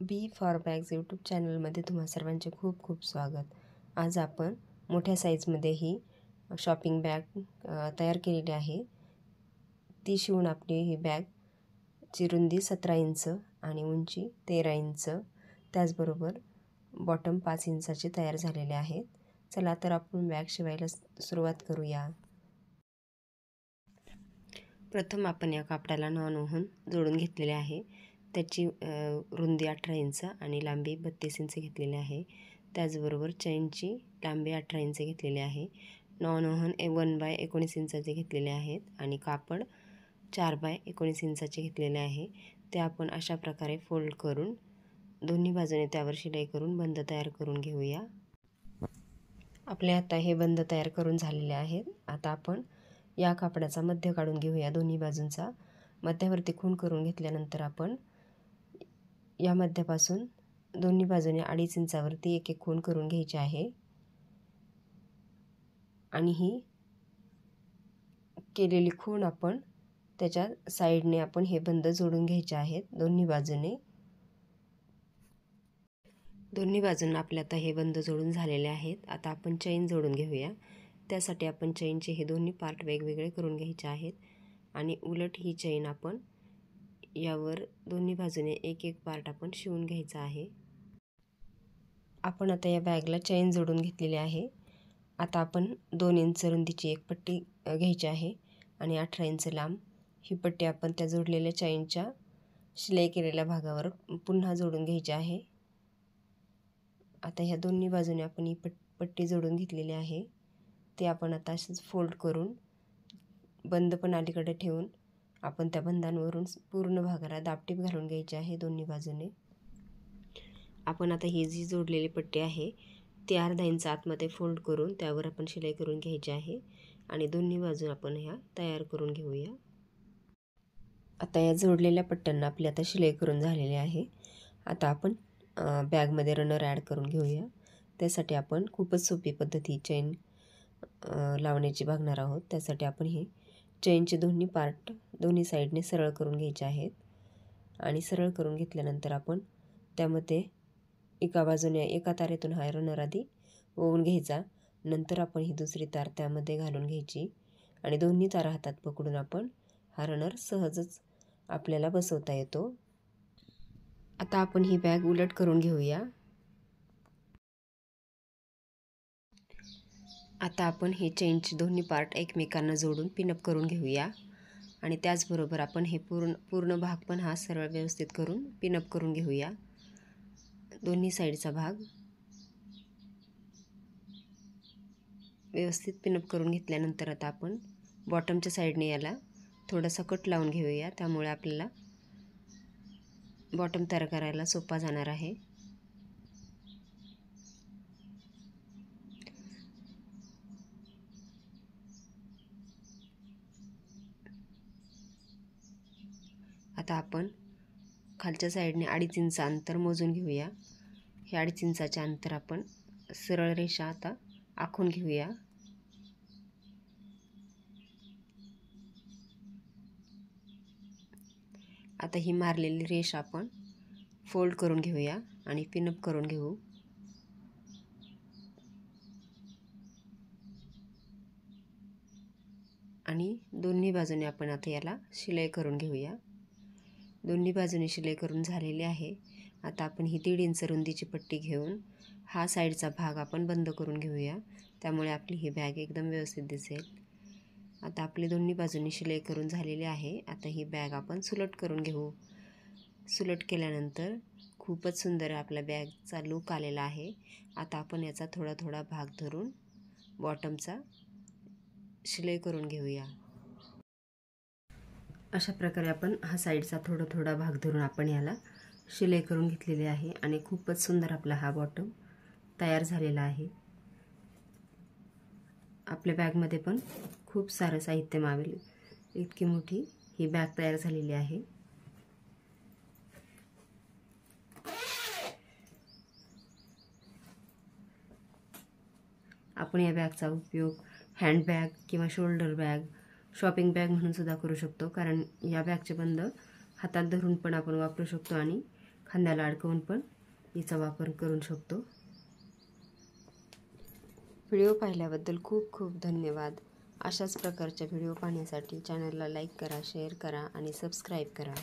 B for bags YouTube चॅनलमध्ये तुम्हा सर्वांचे खूप खूप स्वागत। आज आपण मोठ्या साईजमध्ये ही शॉपिंग बॅग तयार केलेली आहे। ती शिवून आपली ही बॅगची रुंदी 17 इंच आणि उंची 13 इंच, त्याचबरोबर बॉटम 5 इंचाचे तयार झालेले आहेत। चला तर आपण बॅग शिवायला सुरुवात करूया। प्रथम आपण या कापडाला नॉन ओव्हन जोडून घेतलेले आहे। त्याची रुंदी 18 इंच आणि लांबी 32 इंच घेतलेली आहे। त्याचबरोबर चेनची लांबी 18 इंच घेतलेली आहे। नॉन ओव्हन 1/19 इंचाचे घेतलेले आहेत आणि कापड 4/19 इंचाचे घेतलेले आहे। ते आपण अशा प्रकारे फोल्ड करून दोन्ही बाजूने त्यावर शिलाई करून बंद तयार करून घेऊया। आपले आता हे बंद तयार करून झालेले आहेत। आता आपण या कापडाचा मध्य काढून घेऊया। दोन्ही बाजूंचा मध्यावरती खूण करून घेतल्यानंतर आपण या मध्यापासून दोन्ही बाजूने 2.5 इंचावरती एक एक खूण करून घ्यायची आहे आणि ही केलेली खूण आपण त्याच्या साइडने आपण हे बंद जोडून घ्यायचे आहेत दोन्ही बाजूने। दोन्ही बाजूंना आपले आता हे बंद जोडून झालेले आहेत। आता आपण चेन जोडून घेऊया। त्यासाठी आपण चेनचे हे दोन्ही पार्ट वेगवेगळे करून घ्यायचे आहेत आणि उलट ही चेन आपण यावर दोन्ही बाजूने एक एक पार्ट आपण शिवून घ्यायचा आहे। आपण आता या बॅगला चेन जोडून घेतलेली आहे। आता आपण 2 इंच रुंदीची एक पट्टी घ्यायची आहे आणि 18 इंच लांब ही पट्टी आपण त्या जोडलेल्या चेनच्या शिलाई केलेल्या भागावर पुन्हा जोडून घ्यायची आहे। आता ह्या दोन्ही बाजूने आपण ही पट्टी जोडून घेतलेली आहे। ते आपण आता असेच फोल्ड करून बंद पण अलीकडे ठेवून आपण त्या बंधांवरून पूर्ण भागाला दाबटीप घालून घ्यायची आहे दोन्ही बाजूने। आपण आता ही जी जोडलेली पट्टी आहे ती अर्धा इंच आतमध्ये फोल्ड करून त्यावर आपण शिलाई करून घ्यायची आहे आणि दोन्ही बाजू आपण ह्या तयार करून घेऊया। आता या जोडलेल्या पट्ट्यांना आपली आता शिलाई करून झालेली आहे। आता आपण बॅगमध्ये रनर ॲड करून घेऊया। त्यासाठी आपण खूपच सोपी पद्धती चेन लावण्याची बघणार आहोत। त्यासाठी आपण हे चेनचे दोन्ही पार्ट दोन्ही साईडने सरळ करून घ्यायचे आहेत आणि सरळ करून घेतल्यानंतर आपण त्यामध्ये एका बाजूने एका तारेतून हा रनर आधी ओवून घ्यायचा, नंतर आपण ही दुसरी तार त्यामध्ये घालून घ्यायची आणि दोन्ही तारा हातात पकडून आपण हा रनर सहजच आपल्याला बसवता येतो। आता आपण ही बॅग उलट करून घेऊया। आता आपण हे चेनचे दोन्ही पार्ट एकमेकांना जोडून पिनअप करून घेऊया आणि त्याचबरोबर आपण हे पूर्ण भाग पण हा सरळ व्यवस्थित करून पिनअप करून घेऊया। दोन्ही साईडचा भाग व्यवस्थित पिनअप करून घेतल्यानंतर आता आपण बॉटमच्या साईडने याला थोडासा कट लावून घेऊया, त्यामुळे आपल्याला बॉटम तयार करायला सोपा जाणार आहे। आता आपण खालच्या साईडने 2.5 इंच अंतर मोजून घेऊया। हे 2.5 इंचाचे अंतर आपण सरळ रेषा आता आखून घेऊया। आता ही मारलेली रेषा आपण फोल्ड करून घेऊया आणि पिनअप करून घेऊ। आणि दोन्ही बाजूने आपण आता याला शिलाई करून घेऊया। दोन्ही बाजूने शिलाई करून झालेली आहे। आता आपण ही 1.5 इंच रुंदीची पट्टी घेऊन हा साईडचा भाग आपण बंद करून घेऊया, त्यामुळे आपली ही बॅग एकदम व्यवस्थित दिसेल। आता आपली दोन्ही बाजूनी शिलाई करून झालेली आहे। आता ही बॅग आपण सुलट करून घेऊ। सुलट केल्यानंतर खूपच सुंदर आपल्या बॅगचा लुक आलेला आहे। आता आपण याचा थोडा थोडा भाग धरून बॉटमचा शिलाई करून घेऊया। अशा प्रकारे आपण हा साईडचा थोडा थोडा भाग धरून आपण याला शिलाई करून घेतलेली आहे आणि खूपच सुंदर आपला हा बॉटम तयार झालेला आहे। आपल्या बॅगमध्ये पण खूप सारं साहित्य मावेल इतकी मोठी ही बॅग तयार झालेली आहे। आपण या बॅगचा उपयोग हँडबॅग किंवा शोल्डर बॅग, शॉपिंग बॅग म्हणून सुद्धा करू शकतो, कारण या बॅगचे बंद हातात धरून पण आपण वापरू शकतो आणि खांद्याला अडकवून पण हिचा वापर करू शकतो। व्हिडिओ पाहिल्याबद्दल खूप खूप धन्यवाद। अशाच प्रकारच्या व्हिडिओ पाहण्यासाठी चॅनलला लाईक करा, शेअर करा आणि सबस्क्राईब करा।